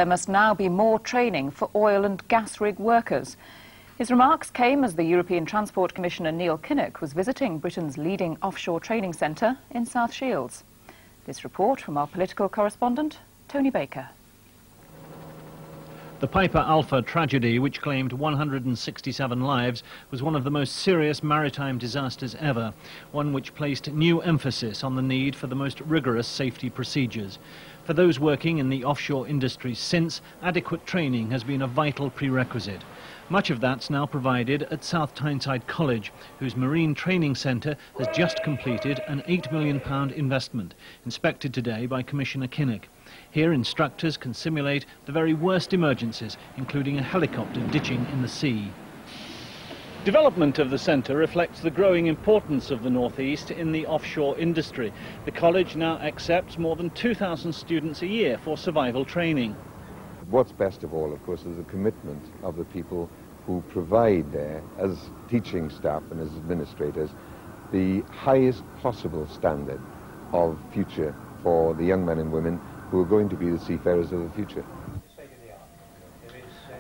there must now be more training for oil and gas rig workers. His remarks came as the European Transport Commissioner Neil Kinnock was visiting Britain's leading offshore training centre in South Shields. This report from our political correspondent, Tony Baker. The Piper Alpha tragedy, which claimed 167 lives, was one of the most serious maritime disasters ever, one which placed new emphasis on the need for the most rigorous safety procedures. For those working in the offshore industry since, adequate training has been a vital prerequisite. Much of that's now provided at South Tyneside College, whose Marine Training Centre has just completed an £8 million investment, inspected today by Commissioner Kinnock. Here instructors can simulate the very worst emergencies, including a helicopter ditching in the sea. Development of the centre reflects the growing importance of the North East in the offshore industry. The college now accepts more than 2,000 students a year for survival training. What's best of all, of course, is the commitment of the people who provide there, as teaching staff and as administrators, the highest possible standard of future for the young men and women who are going to be the seafarers of the future.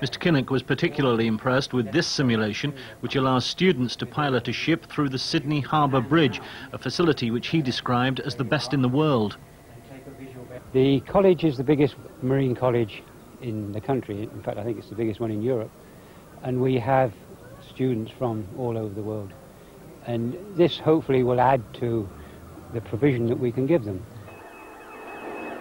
Mr. Kinnock was particularly impressed with this simulation, which allows students to pilot a ship through the Sydney Harbour Bridge, a facility which he described as the best in the world. The college is the biggest marine college in the country. In fact, I think it's the biggest one in Europe. And we have students from all over the world. And this hopefully will add to the provision that we can give them.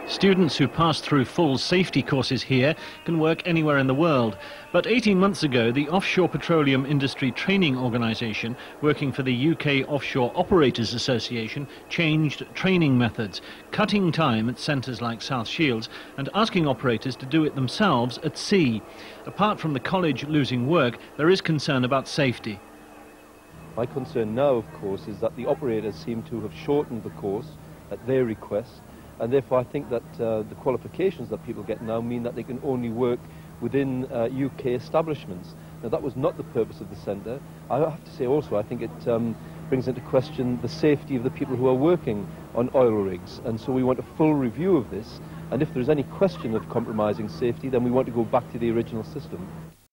Students who pass through full safety courses here can work anywhere in the world. But 18 months ago, the Offshore Petroleum Industry Training Organisation, working for the UK Offshore Operators Association, changed training methods, cutting time at centres like South Shields and asking operators to do it themselves at sea. Apart from the college losing work, there is concern about safety. My concern now, of course, is that the operators seem to have shortened the course at their request. And therefore I think that the qualifications that people get now mean that they can only work within UK establishments. Now that was not the purpose of the centre. I have to say also I think it brings into question the safety of the people who are working on oil rigs, and so we want a full review of this, and if there's any question of compromising safety then we want to go back to the original system.